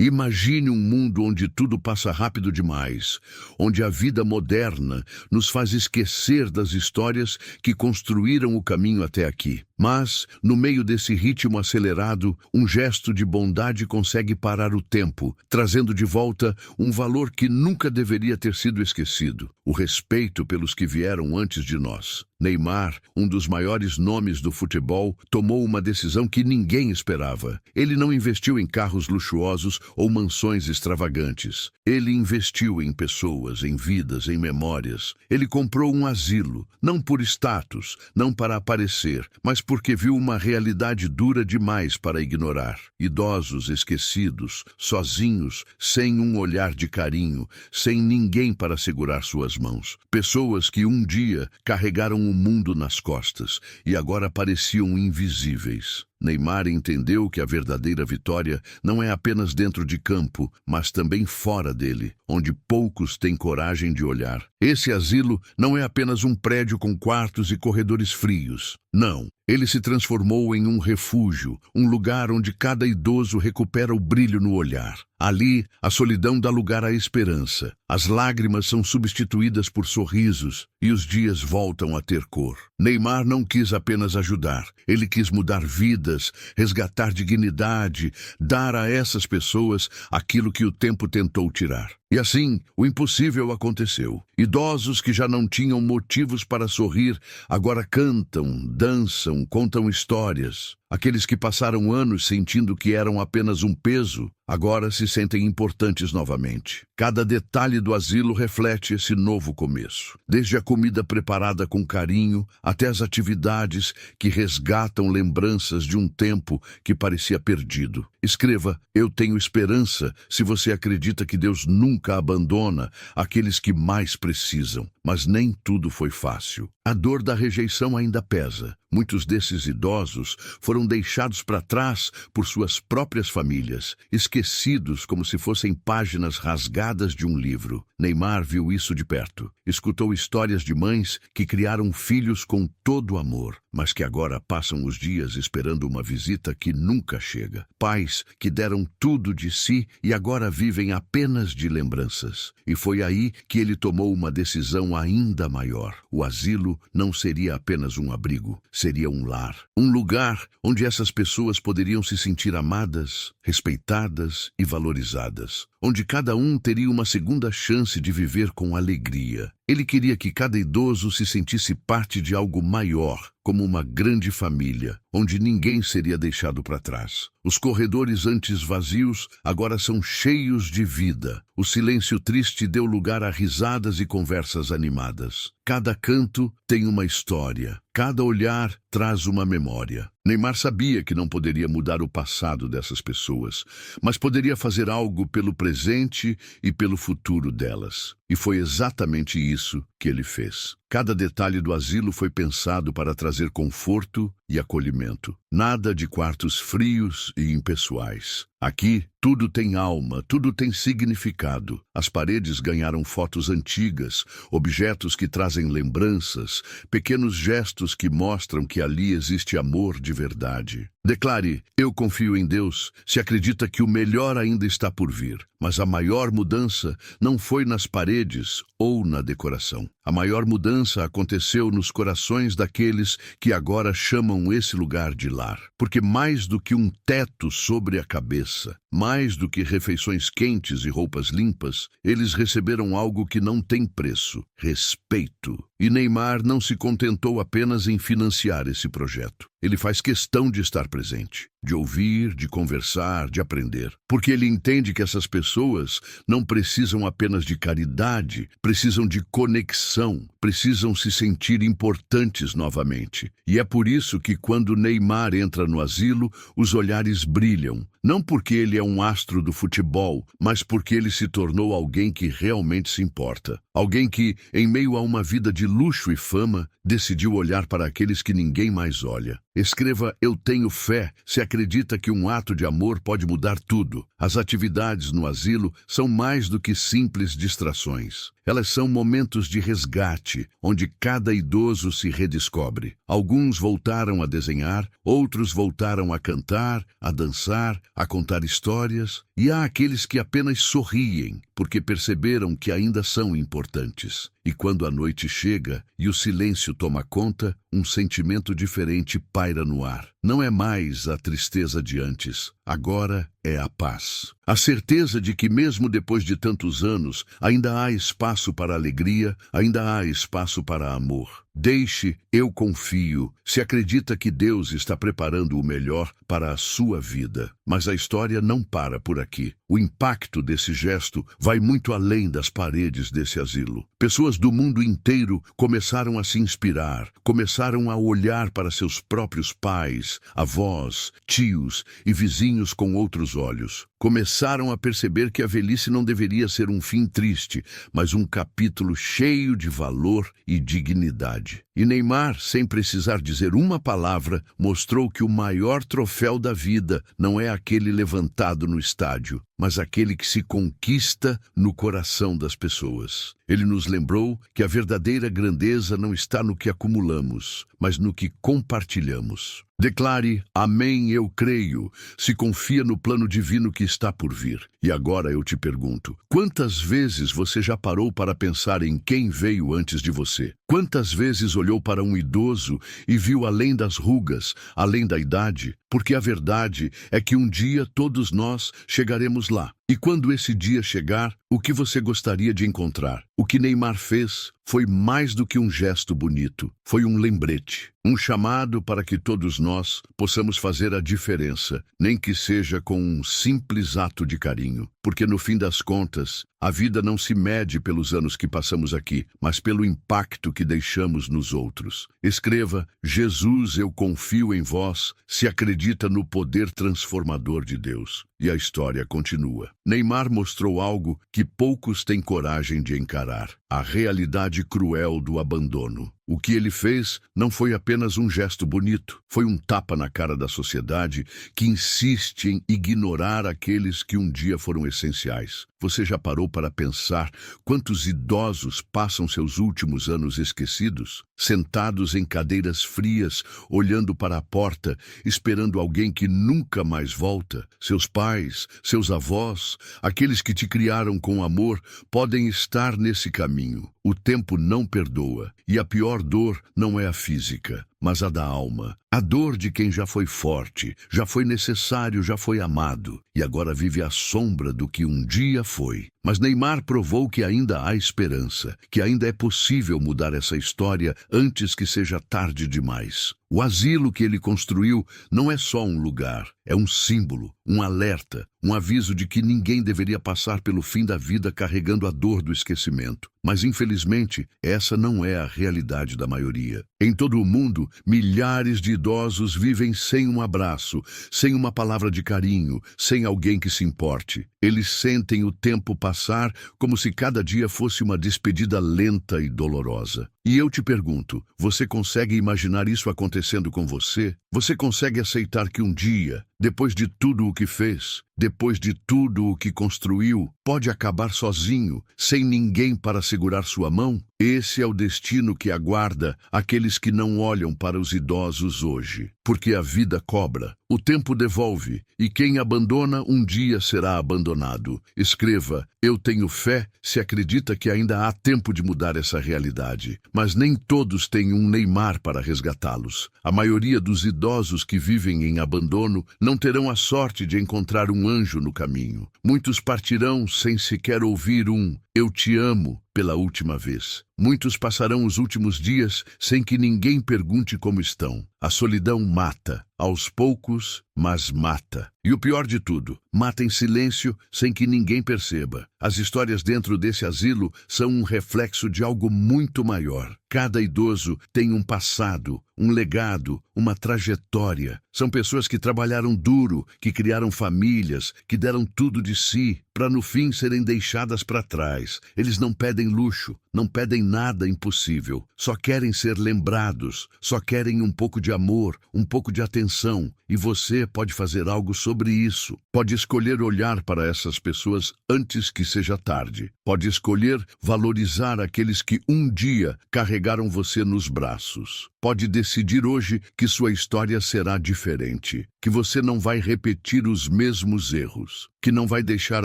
Imagine um mundo onde tudo passa rápido demais, onde a vida moderna nos faz esquecer das histórias que construíram o caminho até aqui. Mas, no meio desse ritmo acelerado, um gesto de bondade consegue parar o tempo, trazendo de volta um valor que nunca deveria ter sido esquecido: o respeito pelos que vieram antes de nós. Neymar, um dos maiores nomes do futebol, tomou uma decisão que ninguém esperava. Ele não investiu em carros luxuosos ou mansões extravagantes. Ele investiu em pessoas, em vidas, em memórias. Ele comprou um asilo, não por status, não para aparecer, mas porque viu uma realidade dura demais para ignorar. Idosos esquecidos, sozinhos, sem um olhar de carinho, sem ninguém para segurar suas mãos. Pessoas que um dia carregaram o mundo nas costas e agora pareciam invisíveis. Neymar entendeu que a verdadeira vitória não é apenas dentro de campo, mas também fora dele, onde poucos têm coragem de olhar. Esse asilo não é apenas um prédio com quartos e corredores frios. Não, ele se transformou em um refúgio, um lugar onde cada idoso recupera o brilho no olhar. Ali, a solidão dá lugar à esperança. As lágrimas são substituídas por sorrisos e os dias voltam a ter cor. Neymar não quis apenas ajudar, ele quis mudar vidas, resgatar dignidade, dar a essas pessoas aquilo que o tempo tentou tirar. E assim, o impossível aconteceu. Idosos que já não tinham motivos para sorrir, agora cantam, dançam, contam histórias. Aqueles que passaram anos sentindo que eram apenas um peso, agora se sentem importantes novamente. Cada detalhe do asilo reflete esse novo começo. Desde a comida preparada com carinho, até as atividades que resgatam lembranças de um tempo que parecia perdido. Escreva: "Eu tenho esperança", se você acredita que Deus nunca abandona aqueles que mais precisam. Mas nem tudo foi fácil. A dor da rejeição ainda pesa. Muitos desses idosos foram deixados para trás por suas próprias famílias, esquecidos como se fossem páginas rasgadas de um livro. Neymar viu isso de perto. Escutou histórias de mães que criaram filhos com todo amor, mas que agora passam os dias esperando uma visita que nunca chega. Pais que deram tudo de si e agora vivem apenas de lembranças. E foi aí que ele tomou uma decisão ainda maior. O asilo não seria apenas um abrigo, seria um lar. Um lugar onde essas pessoas poderiam se sentir amadas, respeitadas e valorizadas. Onde cada um teria uma segunda chance de viver com alegria. Ele queria que cada idoso se sentisse parte de algo maior, como uma grande família, onde ninguém seria deixado para trás. Os corredores antes vazios agora são cheios de vida. O silêncio triste deu lugar a risadas e conversas animadas. Cada canto tem uma história. Cada olhar traz uma memória. Neymar sabia que não poderia mudar o passado dessas pessoas, mas poderia fazer algo pelo presente e pelo futuro delas. E foi exatamente isso que ele fez. Cada detalhe do asilo foi pensado para trazer conforto e acolhimento. Nada de quartos frios e impessoais. Aqui, tudo tem alma, tudo tem significado. As paredes ganharam fotos antigas, objetos que trazem lembranças, pequenos gestos que mostram que ali existe amor de verdade. Declare: "Eu confio em Deus", se acredita que o melhor ainda está por vir. Mas a maior mudança não foi nas paredes ou na decoração. A maior mudança aconteceu nos corações daqueles que agora chamam esse lugar de lar. Porque mais do que um teto sobre a cabeça, mais do que refeições quentes e roupas limpas, eles receberam algo que não tem preço: respeito. E Neymar não se contentou apenas em financiar esse projeto. Ele faz questão de estar presente, de ouvir, de conversar, de aprender. Porque ele entende que essas pessoas não precisam apenas de caridade, precisam de conexão, precisam se sentir importantes novamente. E é por isso que quando Neymar entra no asilo, os olhares brilham. Não porque ele é um astro do futebol, mas porque ele se tornou alguém que realmente se importa. Alguém que, em meio a uma vida de luxo e fama, decidiu olhar para aqueles que ninguém mais olha. Escreva: "Eu tenho fé", se acredita que um ato de amor pode mudar tudo. As atividades no asilo são mais do que simples distrações. Elas são momentos de resgate, onde cada idoso se redescobre. Alguns voltaram a desenhar, outros voltaram a cantar, a dançar, a contar histórias, e há aqueles que apenas sorriem, porque perceberam que ainda são importantes. E quando a noite chega e o silêncio toma conta, um sentimento diferente paira no ar. Não é mais a tristeza de antes, agora é a paz. A certeza de que mesmo depois de tantos anos, ainda há espaço para alegria, ainda há espaço para amor. Deixe, eu confio, se acredita que Deus está preparando o melhor para a sua vida. Mas a história não para por aqui. O impacto desse gesto vai muito além das paredes desse asilo. Pessoas do mundo inteiro começaram a se inspirar, começaram a olhar para seus próprios pais, avós, tios e vizinhos com outros olhos. Começaram a perceber que a velhice não deveria ser um fim triste, mas um capítulo cheio de valor e dignidade. E Neymar, sem precisar dizer uma palavra, mostrou que o maior troféu da vida não é aquele levantado no estádio, mas aquele que se conquista no coração das pessoas. Ele nos lembrou que a verdadeira grandeza não está no que acumulamos, mas no que compartilhamos. Declare, amém, eu creio, se confia no plano divino que está por vir. E agora eu te pergunto, quantas vezes você já parou para pensar em quem veio antes de você? Quantas vezes olhou para um idoso e viu além das rugas, além da idade? Porque a verdade é que um dia todos nós chegaremos lá. E quando esse dia chegar, o que você gostaria de encontrar? O que Neymar fez foi mais do que um gesto bonito, foi um lembrete, um chamado para que todos nós possamos fazer a diferença, nem que seja com um simples ato de carinho. Porque no fim das contas, a vida não se mede pelos anos que passamos aqui, mas pelo impacto que deixamos nos outros. Escreva, Jesus, eu confio em vós, se acredita no poder transformador de Deus. E a história continua. Neymar mostrou algo que poucos têm coragem de encarar: a realidade cruel do abandono. O que ele fez não foi apenas um gesto bonito, foi um tapa na cara da sociedade que insiste em ignorar aqueles que um dia foram essenciais. Você já parou para pensar quantos idosos passam seus últimos anos esquecidos, sentados em cadeiras frias, olhando para a porta, esperando alguém que nunca mais volta? Seus pais, seus avós, aqueles que te criaram com amor, podem estar nesse caminho. O tempo não perdoa, e a pior dor não é a física, mas a da alma. A dor de quem já foi forte, já foi necessário, já foi amado, e agora vive à sombra do que um dia foi. Mas Neymar provou que ainda há esperança, que ainda é possível mudar essa história antes que seja tarde demais. O asilo que ele construiu não é só um lugar, é um símbolo, um alerta, um aviso de que ninguém deveria passar pelo fim da vida carregando a dor do esquecimento. Mas, infelizmente, essa não é a realidade da maioria. Em todo o mundo, milhares de idosos vivem sem um abraço, sem uma palavra de carinho, sem alguém que se importe. Eles sentem o tempo passar como se cada dia fosse uma despedida lenta e dolorosa. E eu te pergunto, você consegue imaginar isso acontecendo com você? Você consegue aceitar que um dia, depois de tudo o que fez, depois de tudo o que construiu, pode acabar sozinho, sem ninguém para segurar sua mão? Esse é o destino que aguarda aqueles que não olham para os idosos hoje. Porque a vida cobra, o tempo devolve, e quem abandona um dia será abandonado. Escreva, eu tenho fé, se acredita que ainda há tempo de mudar essa realidade. Mas nem todos têm um Neymar para resgatá-los. A maioria dos idosos que vivem em abandono não terão a sorte de encontrar um anjo no caminho. Muitos partirão sem sequer ouvir um "eu te amo" pela última vez. Muitos passarão os últimos dias sem que ninguém pergunte como estão. A solidão mata, aos poucos, mas mata. E o pior de tudo, mata em silêncio sem que ninguém perceba. As histórias dentro desse asilo são um reflexo de algo muito maior. Cada idoso tem um passado, um legado, uma trajetória. São pessoas que trabalharam duro, que criaram famílias, que deram tudo de si, para no fim serem deixadas para trás. Eles não pedem luxo, não pedem nada impossível. Só querem ser lembrados, só querem um pouco de amor, um pouco de atenção. E você pode fazer algo sobre sobre isso. Pode escolher olhar para essas pessoas antes que seja tarde. Pode escolher valorizar aqueles que um dia carregaram você nos braços. Pode decidir hoje que sua história será diferente, que você não vai repetir os mesmos erros, que não vai deixar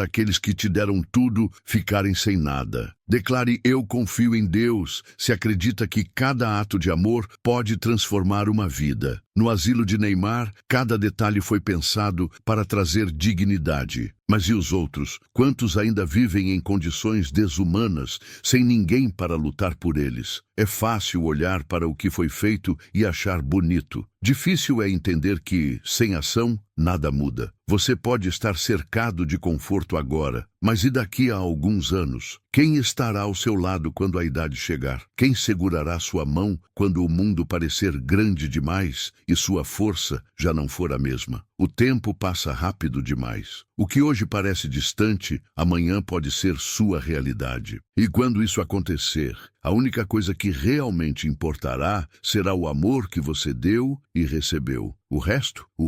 aqueles que te deram tudo ficarem sem nada. Declare: eu confio em Deus, se acredita que cada ato de amor pode transformar uma vida. No asilo de Neymar, cada detalhe foi pensado para trazer dignidade. Mas e os outros? Quantos ainda vivem em condições desumanas, sem ninguém para lutar por eles? É fácil olhar para o que foi feito e achar bonito. Difícil é entender que, sem ação, nada muda. Você pode estar cercado de conforto agora, mas e daqui a alguns anos? Quem estará ao seu lado quando a idade chegar? Quem segurará sua mão quando o mundo parecer grande demais e sua força já não for a mesma? O tempo passa rápido demais. O que hoje parece distante, amanhã pode ser sua realidade. E quando isso acontecer, a única coisa que realmente importará será o amor que você deu e recebeu. O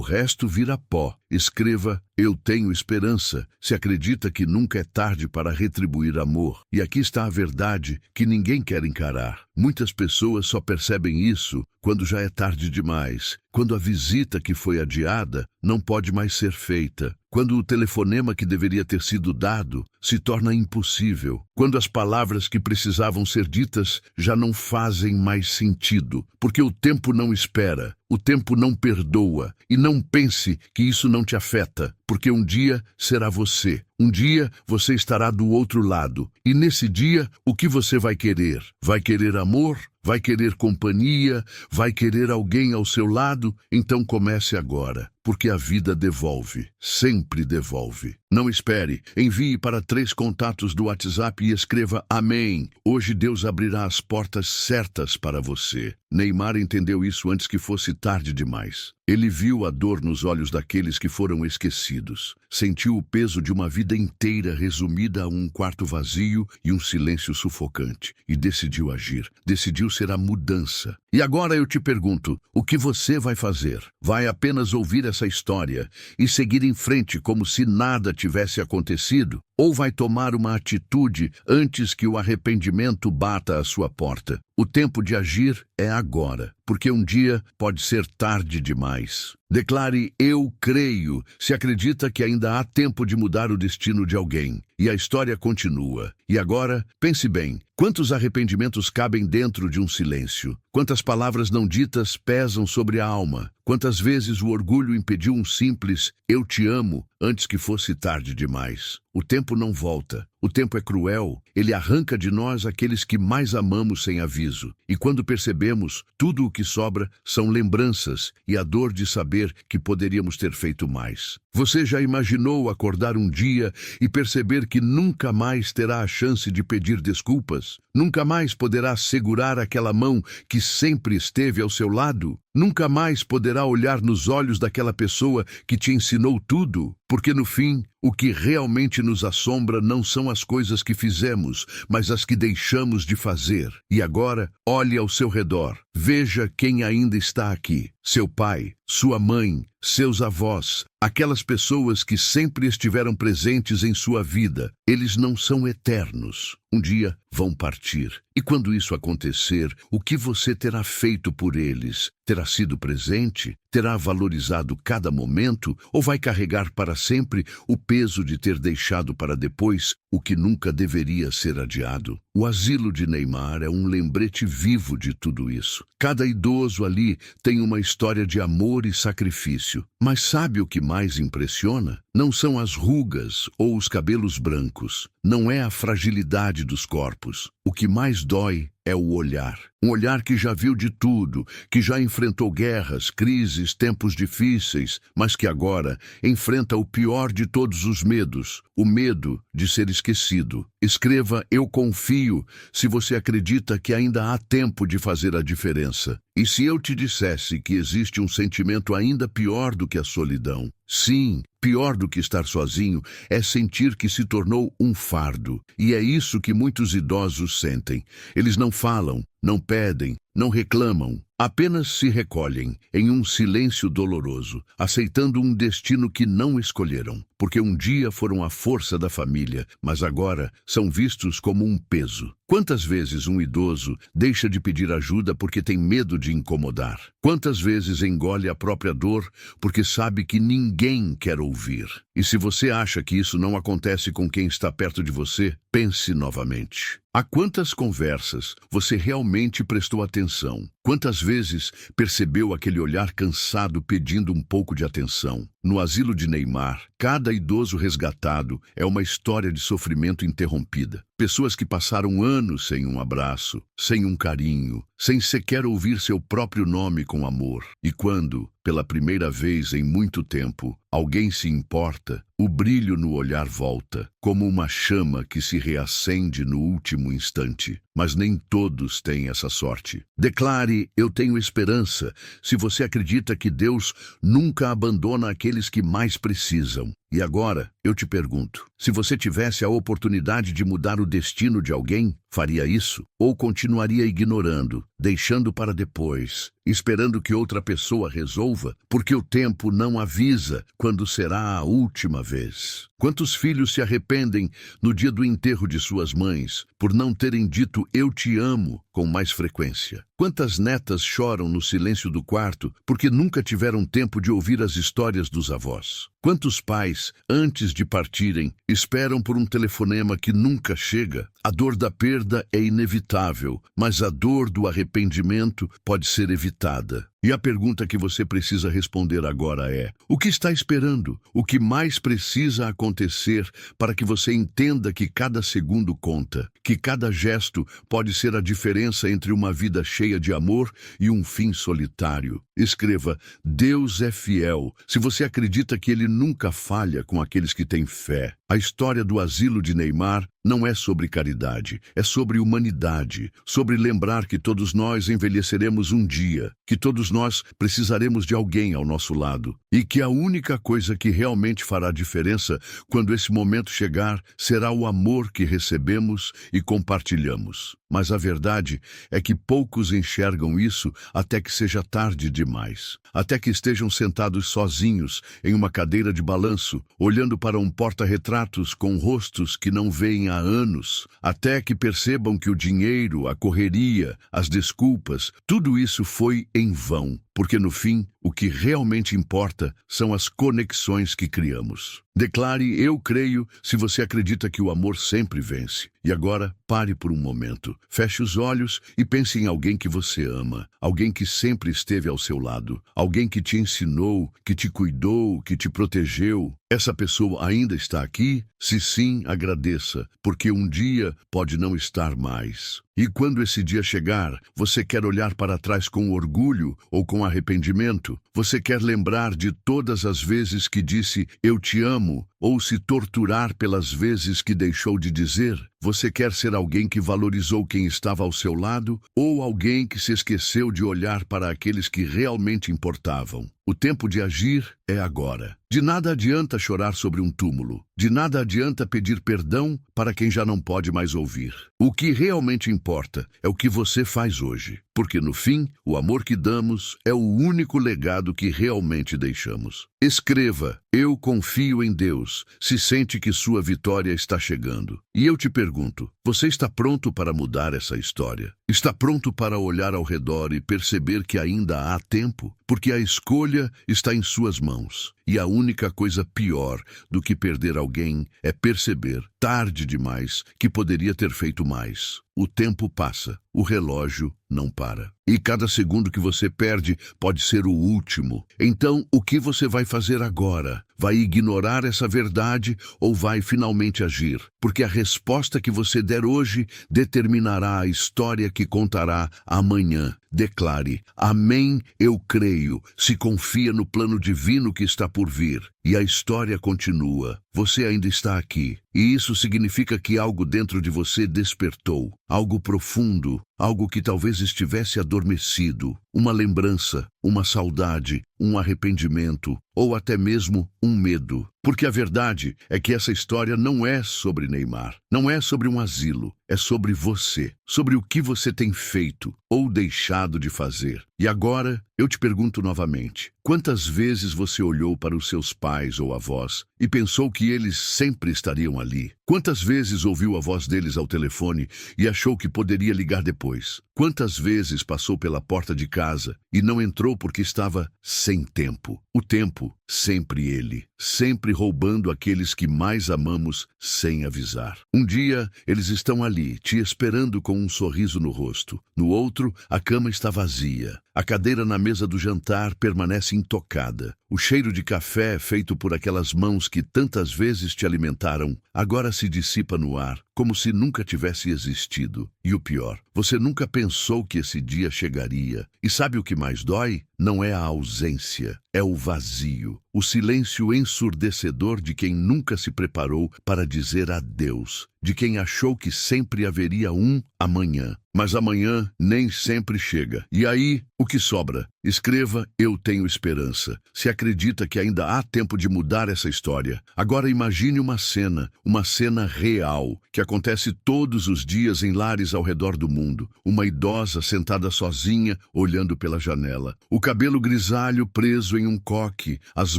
resto vira pó. Escreva: eu tenho esperança, se acredita que nunca é tarde para retribuir amor. E aqui está a verdade que ninguém quer encarar. Muitas pessoas só percebem isso quando já é tarde demais, quando a visita que foi adiada não pode mais ser feita, quando o telefonema que deveria ter sido dado se torna impossível, quando as palavras que precisavam ser ditas já não fazem mais sentido, porque o tempo não espera, o tempo não perdoa, e não pense que isso não te afeta, porque um dia será você. Um dia você estará do outro lado, e nesse dia o que você vai querer? Vai querer amor? Vai querer companhia? Vai querer alguém ao seu lado? Então comece agora, porque a vida devolve, sempre devolve. Não espere, envie para 3 contatos do WhatsApp e escreva amém. Hoje Deus abrirá as portas certas para você. Neymar entendeu isso antes que fosse tarde demais. Ele viu a dor nos olhos daqueles que foram esquecidos. Sentiu o peso de uma vida inteira resumida a um quarto vazio e um silêncio sufocante. E decidiu agir. Decidiu ser a mudança. E agora eu te pergunto, o que você vai fazer? Vai apenas ouvir essa história e seguir em frente como se nada tivesse acontecido? Ou vai tomar uma atitude antes que o arrependimento bata à sua porta? O tempo de agir é agora, porque um dia pode ser tarde demais. Declare: eu creio, se acredita que ainda há tempo de mudar o destino de alguém. E a história continua. E agora, pense bem, quantos arrependimentos cabem dentro de um silêncio? Quantas palavras não ditas pesam sobre a alma? Quantas vezes o orgulho impediu um simples "eu te amo" antes que fosse tarde demais? O tempo não volta. O tempo é cruel. Ele arranca de nós aqueles que mais amamos sem aviso. E quando percebemos, tudo o que sobra são lembranças e a dor de saber que poderíamos ter feito mais. Você já imaginou acordar um dia e perceber que nunca mais terá a chance de pedir desculpas? Nunca mais poderá segurar aquela mão que sempre esteve ao seu lado? Nunca mais poderá olhar nos olhos daquela pessoa que te ensinou tudo? Porque no fim, o que realmente nos assombra não são as coisas que fizemos, mas as que deixamos de fazer. E agora, olhe ao seu redor. Veja quem ainda está aqui. Seu pai, sua mãe, seus avós, aquelas pessoas que sempre estiveram presentes em sua vida. Eles não são eternos. Um dia vão partir. E quando isso acontecer, o que você terá feito por eles? Terá sido presente? Terá valorizado cada momento? Ou vai carregar para sempre o peso de ter deixado para depois o que nunca deveria ser adiado? O asilo de Neymar é um lembrete vivo de tudo isso. Cada idoso ali tem uma história de amor e sacrifício. Mas sabe o que mais impressiona? Não são as rugas ou os cabelos brancos. Não é a fragilidade dos corpos. O que mais dói é o olhar. Um olhar que já viu de tudo, que já enfrentou guerras, crises, tempos difíceis, mas que agora enfrenta o pior de todos os medos, o medo de ser esquecido. Escreva "eu confio" se você acredita que ainda há tempo de fazer a diferença. E se eu te dissesse que existe um sentimento ainda pior do que a solidão? Sim, pior do que estar sozinho é sentir que se tornou um fardo. E é isso que muitos idosos sentem. Eles não falam, não pedem, não reclamam, Apenas se recolhem em um silêncio doloroso, aceitando um destino que não escolheram, porque um dia foram a força da família, mas agora são vistos como um peso. Quantas vezes um idoso deixa de pedir ajuda porque tem medo de incomodar? Quantas vezes engole a própria dor porque sabe que ninguém quer ouvir? E se você acha que isso não acontece com quem está perto de você, pense novamente. A quantas conversas você realmente prestou atenção? Quantas vezes percebeu aquele olhar cansado pedindo um pouco de atenção? No asilo de Neymar, cada idoso resgatado é uma história de sofrimento interrompida. Pessoas que passaram anos sem um abraço, sem um carinho, sem sequer ouvir seu próprio nome com amor. E quando, pela primeira vez em muito tempo, alguém se importa, o brilho no olhar volta, como uma chama que se reacende no último instante. Mas nem todos têm essa sorte. Declare: eu tenho esperança, se você acredita que Deus nunca abandona aqueles que mais precisam. E agora, eu te pergunto, se você tivesse a oportunidade de mudar o destino de alguém, faria isso? Ou continuaria ignorando, deixando para depois, esperando que outra pessoa resolva? Porque o tempo não avisa quando será a última vez. Quantos filhos se arrependem no dia do enterro de suas mães por não terem dito "eu te amo" com mais frequência? Quantas netas choram no silêncio do quarto porque nunca tiveram tempo de ouvir as histórias dos avós? Quantos pais, antes de partirem, esperam por um telefonema que nunca chega? A dor da perda é inevitável, mas a dor do arrependimento pode ser evitada. E a pergunta que você precisa responder agora é: o que está esperando? O que mais precisa acontecer para que você entenda que cada segundo conta, que cada gesto pode ser a diferença entre uma vida cheia de amor e um fim solitário? Escreva: Deus é fiel. Se você acredita que Ele nunca falha com aqueles que têm fé. A história do asilo de Neymar não é sobre caridade, é sobre humanidade, sobre lembrar que todos nós envelheceremos um dia, que todos nós precisaremos de alguém ao nosso lado, e que a única coisa que realmente fará diferença quando esse momento chegar será o amor que recebemos e compartilhamos. Mas a verdade é que poucos enxergam isso até que seja tarde demais, até que estejam sentados sozinhos em uma cadeira de balanço, olhando para um porta-retratos com rostos que não veem há anos, até que percebam que o dinheiro, a correria, as desculpas, tudo isso foi em vão, porque no fim, o que realmente importa são as conexões que criamos. Declare: eu creio, se você acredita que o amor sempre vence. E agora, pare por um momento, feche os olhos e pense em alguém que você ama, alguém que sempre esteve ao seu lado, alguém que te ensinou, que te cuidou, que te protegeu. Essa pessoa ainda está aqui? Se sim, agradeça, porque um dia pode não estar mais. E quando esse dia chegar, você quer olhar para trás com orgulho ou com arrependimento? Você quer lembrar de todas as vezes que disse "eu te amo", ou se torturar pelas vezes que deixou de dizer? Você quer ser alguém que valorizou quem estava ao seu lado, ou alguém que se esqueceu de olhar para aqueles que realmente importavam? O tempo de agir é agora. De nada adianta chorar sobre um túmulo. De nada adianta pedir perdão para quem já não pode mais ouvir. O que realmente importa é o que você faz hoje. Porque no fim, o amor que damos é o único legado que realmente deixamos. Escreva: eu confio em Deus, se sente que sua vitória está chegando. E eu te pergunto, você está pronto para mudar essa história? Está pronto para olhar ao redor e perceber que ainda há tempo? Porque a escolha está em suas mãos. E a única coisa pior do que perder alguém é perceber, tarde demais, que poderia ter feito mais. O tempo passa, o relógio não para. E cada segundo que você perde pode ser o último. Então, o que você vai fazer agora? Vai ignorar essa verdade ou vai finalmente agir? Porque a resposta que você der hoje determinará a história que contará amanhã. Declare: amém, eu creio. Se confia no plano divino que está por vir. E a história continua. Você ainda está aqui. E isso significa que algo dentro de você despertou. Algo profundo, algo que talvez estivesse adormecido. Uma lembrança, uma saudade, um arrependimento ou até mesmo um medo. Porque a verdade é que essa história não é sobre Neymar, não é sobre um asilo, é sobre você, sobre o que você tem feito ou deixado de fazer. E agora, eu te pergunto novamente, quantas vezes você olhou para os seus pais ou avós e pensou que eles sempre estariam ali? Quantas vezes ouviu a voz deles ao telefone e achou que poderia ligar depois? Quantas vezes passou pela porta de casa e não entrou porque estava sem tempo? O tempo, sempre ele, sempre roubando aqueles que mais amamos sem avisar. Um dia, eles estão ali, te esperando com um sorriso no rosto. No outro, a cama está vazia. A cadeira na mesa do jantar permanece intocada. O cheiro de café feito por aquelas mãos que tantas vezes te alimentaram, agora se dissipa no ar, como se nunca tivesse existido. E o pior, você nunca pensou que esse dia chegaria. E sabe o que mais dói? Não é a ausência, é o vazio. O silêncio ensurdecedor de quem nunca se preparou para dizer adeus, de quem achou que sempre haveria um amanhã. Mas amanhã nem sempre chega. E aí, o que sobra? Escreva: eu tenho esperança. Se acredita que ainda há tempo de mudar essa história. Agora imagine uma cena real, que acontece todos os dias em lares ao redor do mundo. Uma idosa sentada sozinha, olhando pela janela. O cabelo grisalho preso em um coque, as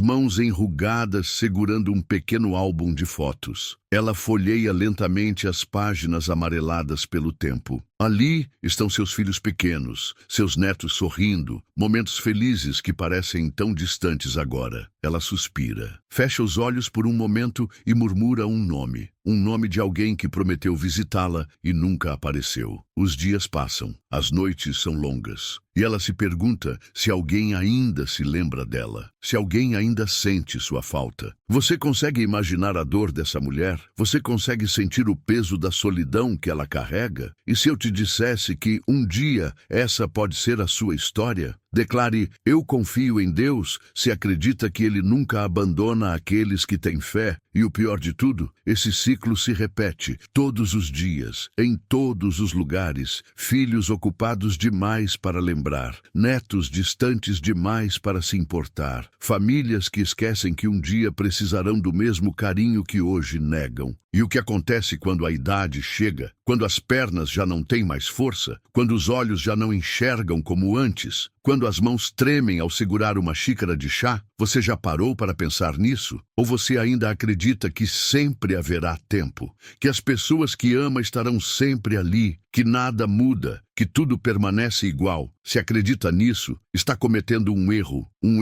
mãos enrugadas segurando um pequeno álbum de fotos. Ela folheia lentamente as páginas amareladas pelo tempo. Ali estão seus filhos pequenos, seus netos sorrindo, momentos felizes que parecem tão distantes agora. Ela suspira, fecha os olhos por um momento e murmura um nome de alguém que prometeu visitá-la e nunca apareceu. Os dias passam, as noites são longas, e ela se pergunta se alguém ainda se lembra dela, se alguém ainda sente sua falta. Você consegue imaginar a dor dessa mulher? Você consegue sentir o peso da solidão que ela carrega? E se eu te dissesse que um dia essa pode ser a sua história? Declare: eu confio em Deus, se acredita que Ele nunca abandona aqueles que têm fé. E o pior de tudo, esse ciclo se repete todos os dias, em todos os lugares. Filhos ocupados demais para lembrar, netos distantes demais para se importar, famílias que esquecem que um dia precisarão do mesmo carinho que hoje negam. E o que acontece quando a idade chega? Quando as pernas já não têm mais força? Quando os olhos já não enxergam como antes? Quando as mãos tremem ao segurar uma xícara de chá? Você já parou para pensar nisso? Ou você ainda acredita que sempre haverá tempo? Que as pessoas que ama estarão sempre ali? Que nada muda? Que tudo permanece igual? Se acredita nisso, está cometendo um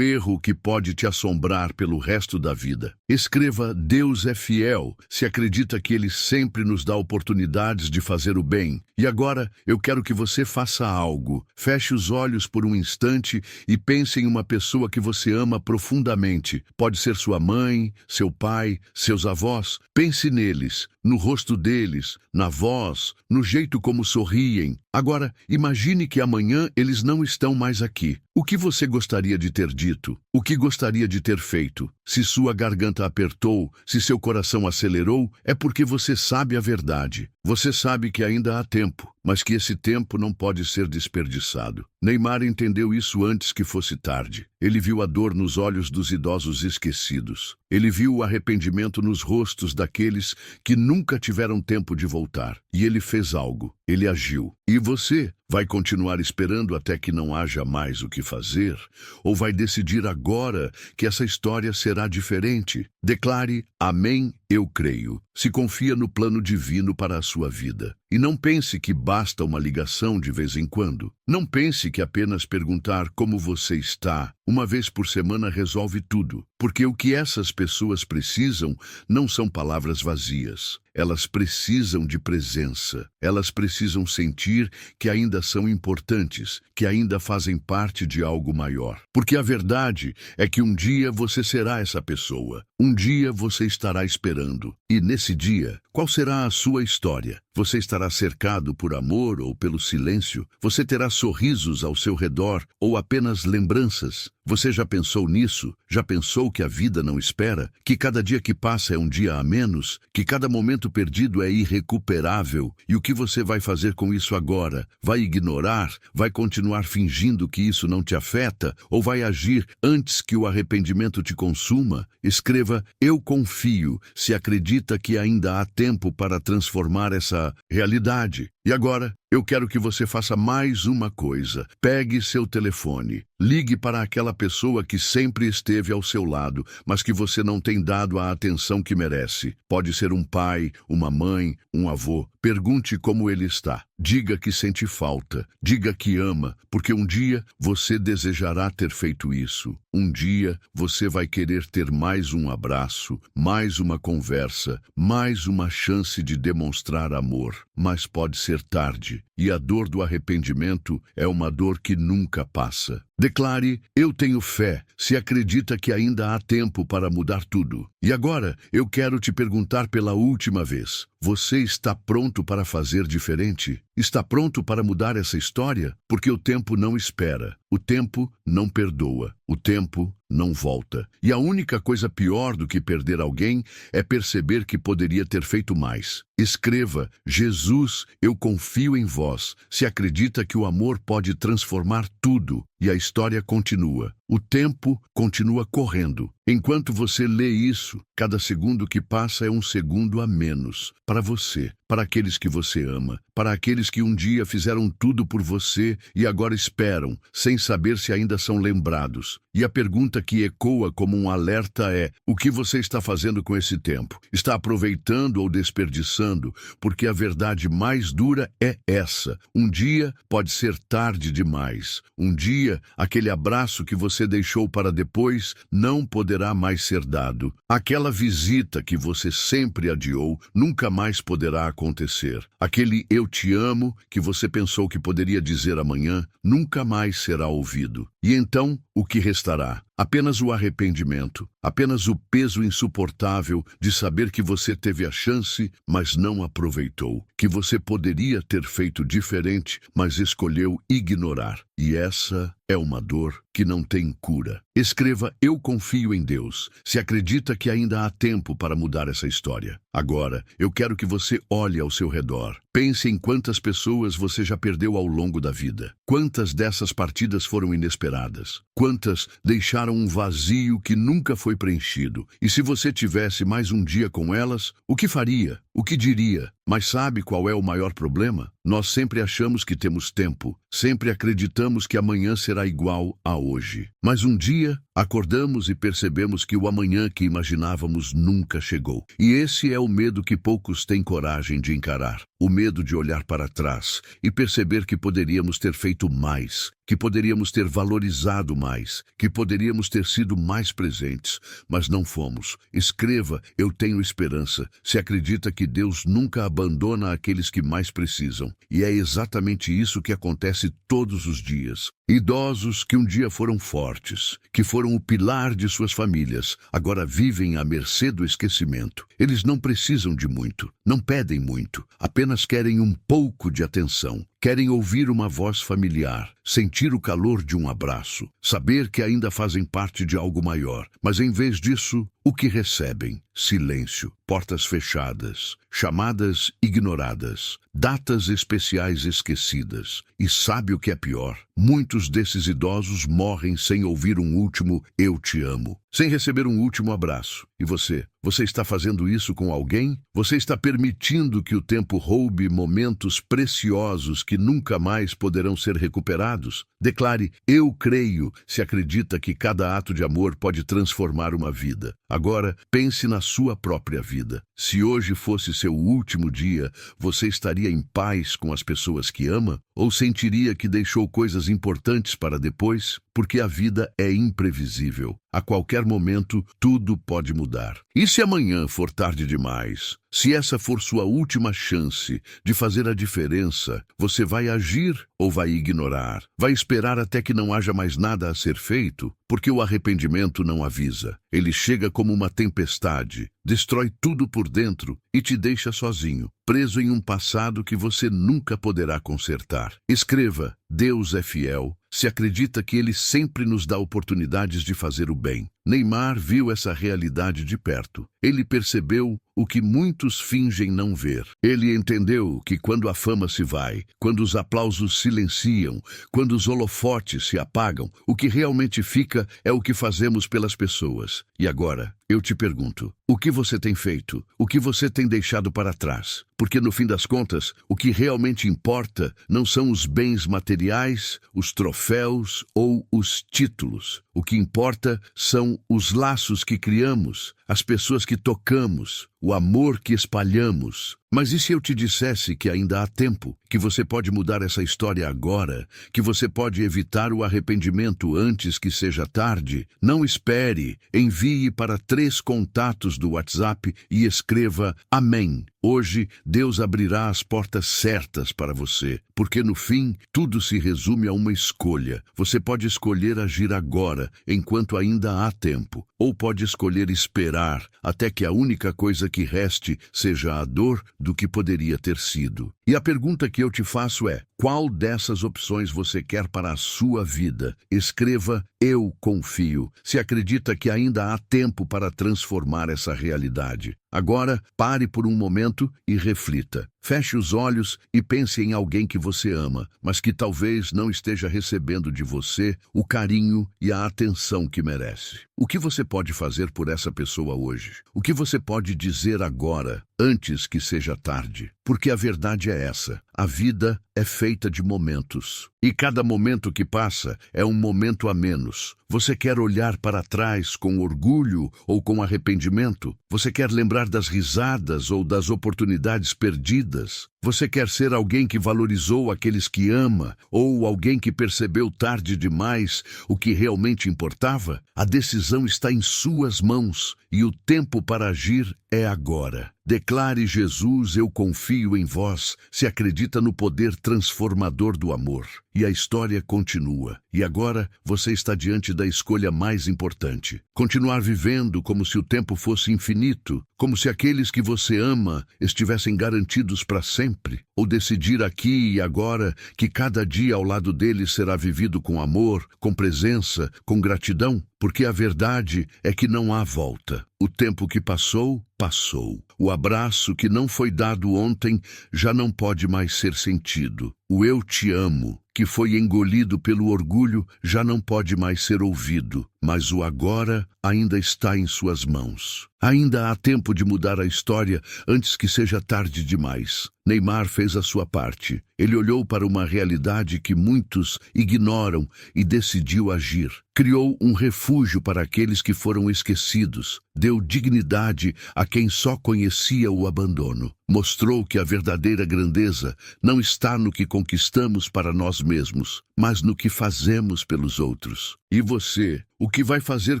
erro que pode te assombrar pelo resto da vida. Escreva: Deus é fiel, se acredita que Ele sempre nos dá oportunidades de fazer o bem. E agora, eu quero que você faça algo. Feche os olhos por um instante e pense em uma pessoa que você ama profundamente. Pode ser sua mãe, seu pai, seus avós. Pense neles, no rosto deles, na voz, no jeito como sorriem. Agora, imagine que amanhã eles não estão mais aqui. O que você gostaria de ter dito? O que gostaria de ter feito? Se sua garganta apertou, se seu coração acelerou, é porque você sabe a verdade. Você sabe que ainda há tempo, mas que esse tempo não pode ser desperdiçado. Neymar entendeu isso antes que fosse tarde. Ele viu a dor nos olhos dos idosos esquecidos. Ele viu o arrependimento nos rostos daqueles que nunca tiveram tempo de voltar. E ele fez algo. Ele agiu. E você vai continuar esperando até que não haja mais o que fazer? Ou vai decidir agora que essa história será diferente? Declare: amém, eu creio. Se confia no plano divino para a sua vida. E não pense que basta uma ligação de vez em quando. Não pense que apenas perguntar como você está uma vez por semana resolve tudo. Porque o que essas pessoas precisam não são palavras vazias. Elas precisam de presença. Elas precisam sentir que ainda são importantes, que ainda fazem parte de algo maior. Porque a verdade é que um dia você será essa pessoa. Um dia você estará esperando. E nesse dia, qual será a sua história? Você estará cercado por amor ou pelo silêncio? Você terá sorrisos ao seu redor ou apenas lembranças? Você já pensou nisso? Já pensou que a vida não espera? Que cada dia que passa é um dia a menos? Que cada momento perdido é irrecuperável? E o que você vai fazer com isso agora? Vai ignorar? Vai continuar fingindo que isso não te afeta? Ou vai agir antes que o arrependimento te consuma? Escreva: eu confio, se acredita que ainda há tempo para transformar essa realidade. E agora, eu quero que você faça mais uma coisa. Pegue seu telefone. Ligue para aquela pessoa que sempre esteve ao seu lado, mas que você não tem dado a atenção que merece. Pode ser um pai, uma mãe, um avô. Pergunte como ele está. Diga que sente falta. Diga que ama, porque um dia você desejará ter feito isso. Um dia você vai querer ter mais um abraço, mais uma conversa, mais uma chance de demonstrar amor. Mas pode ser tarde, e a dor do arrependimento é uma dor que nunca passa. Declare: eu tenho fé, se acredita que ainda há tempo para mudar tudo. E agora, eu quero te perguntar pela última vez: você está pronto para fazer diferente? Está pronto para mudar essa história? Porque o tempo não espera, o tempo não perdoa, o tempo não volta. E a única coisa pior do que perder alguém é perceber que poderia ter feito mais. Escreva: Jesus, eu confio em vós. Se acredita que o amor pode transformar tudo. E a história continua. O tempo continua correndo. Enquanto você lê isso, cada segundo que passa é um segundo a menos. Para você, para aqueles que você ama, para aqueles que um dia fizeram tudo por você e agora esperam, sem saber se ainda são lembrados. E a pergunta que ecoa como um alerta é: o que você está fazendo com esse tempo? Está aproveitando ou desperdiçando? Porque a verdade mais dura é essa. Um dia pode ser tarde demais. Um dia, aquele abraço que você deixou para depois não poderá mais ser dado. Aquela visita que você sempre adiou nunca mais poderá acontecer. Aquele "eu te amo" que você pensou que poderia dizer amanhã nunca mais será ouvido. E então, o que restará? Apenas o arrependimento, apenas o peso insuportável de saber que você teve a chance, mas não aproveitou, que você poderia ter feito diferente, mas escolheu ignorar. E essa é uma dor que não tem cura. Escreva: eu confio em Deus. Se acredita que ainda há tempo para mudar essa história. Agora, eu quero que você olhe ao seu redor. Pense em quantas pessoas você já perdeu ao longo da vida. Quantas dessas partidas foram inesperadas? Quantas deixaram um vazio que nunca foi preenchido? E se você tivesse mais um dia com elas, o que faria? O que diria? Mas sabe qual é o maior problema? Nós sempre achamos que temos tempo, sempre acreditamos que amanhã será igual a hoje. Mas um dia, acordamos e percebemos que o amanhã que imaginávamos nunca chegou. E esse é o medo que poucos têm coragem de encarar. O medo de olhar para trás e perceber que poderíamos ter feito mais, que poderíamos ter valorizado mais, que poderíamos ter sido mais presentes, mas não fomos. Escreva: eu tenho esperança. Se acredita que Deus nunca abandona aqueles que mais precisam. E é exatamente isso que acontece todos os dias. Idosos que um dia foram fortes, que foram o pilar de suas famílias, agora vivem à mercê do esquecimento. Eles não precisam de muito, não pedem muito, apenas querem um pouco de atenção. Querem ouvir uma voz familiar, sentir o calor de um abraço, saber que ainda fazem parte de algo maior. Mas em vez disso, o que recebem? Silêncio, portas fechadas, chamadas ignoradas, datas especiais esquecidas. E sabe o que é pior? Muitos desses idosos morrem sem ouvir um último "eu te amo", sem receber um último abraço. E você? Você está fazendo isso com alguém? Você está permitindo que o tempo roube momentos preciosos que nunca mais poderão ser recuperados? Declare: eu creio, se acredita que cada ato de amor pode transformar uma vida. Agora, pense na sua própria vida. Se hoje fosse seu último dia, você estaria em paz com as pessoas que ama? Ou sentiria que deixou coisas importantes para depois? Porque a vida é imprevisível. A qualquer momento, tudo pode mudar. E se amanhã for tarde demais? Se essa for sua última chance de fazer a diferença, você vai agir ou vai ignorar? Vai esperar até que não haja mais nada a ser feito? Porque o arrependimento não avisa. Ele chega como uma tempestade, destrói tudo por dentro e te deixa sozinho, preso em um passado que você nunca poderá consertar. Escreva: Deus é fiel. Se acredita que Ele sempre nos dá oportunidades de fazer o bem. Neymar viu essa realidade de perto. Ele percebeu o que muitos fingem não ver. Ele entendeu que quando a fama se vai, quando os aplausos silenciam, quando os holofotes se apagam, o que realmente fica é o que fazemos pelas pessoas. E agora, eu te pergunto, o que você tem feito? O que você tem deixado para trás? Porque no fim das contas, o que realmente importa não são os bens materiais, os troféus ou os títulos. O que importa são os laços que criamos, as pessoas que tocamos, o amor que espalhamos. Mas e se eu te dissesse que ainda há tempo, que você pode mudar essa história agora, que você pode evitar o arrependimento antes que seja tarde? Não espere, envie para 3 contatos do WhatsApp e escreva Amém. Hoje, Deus abrirá as portas certas para você, porque no fim, tudo se resume a uma escolha. Você pode escolher agir agora, enquanto ainda há tempo, ou pode escolher esperar até que a única coisa que reste seja a dor do que poderia ter sido. E a pergunta que eu te faço é: qual dessas opções você quer para a sua vida? Escreva Eu confio, se acredita que ainda há tempo para transformar essa realidade. Agora, pare por um momento e reflita. Feche os olhos e pense em alguém que você ama, mas que talvez não esteja recebendo de você o carinho e a atenção que merece. O que você pode fazer por essa pessoa hoje? O que você pode dizer agora, antes que seja tarde? Porque a verdade é essa: a vida é feita de momentos. E cada momento que passa é um momento a menos. Você quer olhar para trás com orgulho ou com arrependimento? Você quer lembrar das risadas ou das oportunidades perdidas? Você quer ser alguém que valorizou aqueles que ama ou alguém que percebeu tarde demais o que realmente importava? A decisão está em suas mãos e o tempo para agir é agora. Declare: Jesus, eu confio em vós, se acredita no poder transformador do amor. E a história continua. E agora você está diante da escolha mais importante. Continuar vivendo como se o tempo fosse infinito, como se aqueles que você ama estivessem garantidos para sempre. Ou decidir aqui e agora que cada dia ao lado deles será vivido com amor, com presença, com gratidão. Porque a verdade é que não há volta. O tempo que passou, passou. O abraço que não foi dado ontem já não pode mais ser sentido. O eu te amo, que foi engolido pelo orgulho, já não pode mais ser ouvido. Mas o agora ainda está em suas mãos. Ainda há tempo de mudar a história antes que seja tarde demais. Neymar fez a sua parte. Ele olhou para uma realidade que muitos ignoram e decidiu agir. Criou um refúgio para aqueles que foram esquecidos. Deu dignidade a quem só conhecia o abandono. Mostrou que a verdadeira grandeza não está no que conquistamos para nós mesmos, mas no que fazemos pelos outros. E você, o que vai fazer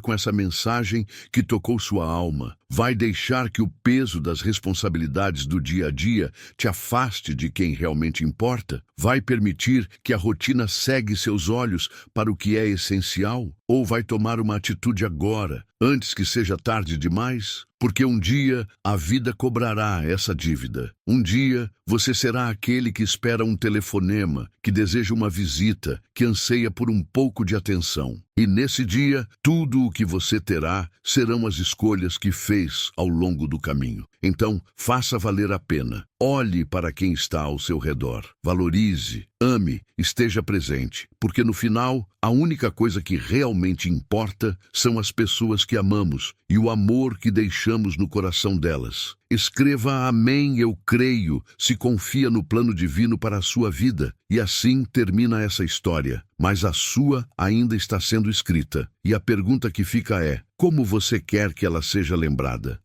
com essa mensagem que tocou sua alma? Vai deixar que o peso das responsabilidades do dia a dia te afaste de quem realmente importa? Vai permitir que a rotina cegue seus olhos para o que é essencial? Ou vai tomar uma atitude agora, antes que seja tarde demais? Porque um dia a vida cobrará essa dívida. Um dia você será aquele que espera um telefonema, que deseja uma visita, que anseia por um pouco de atenção. E nesse dia, tudo o que você terá serão as escolhas que fez ao longo do caminho. Então, faça valer a pena. Olhe para quem está ao seu redor. Valorize, ame, esteja presente. Porque no final, a única coisa que realmente importa são as pessoas que amamos e o amor que deixamos no coração delas. Escreva Amém, eu creio, se confia no plano divino para a sua vida. E assim termina essa história. Mas a sua ainda está sendo escrita. E a pergunta que fica é: como você quer que ela seja lembrada?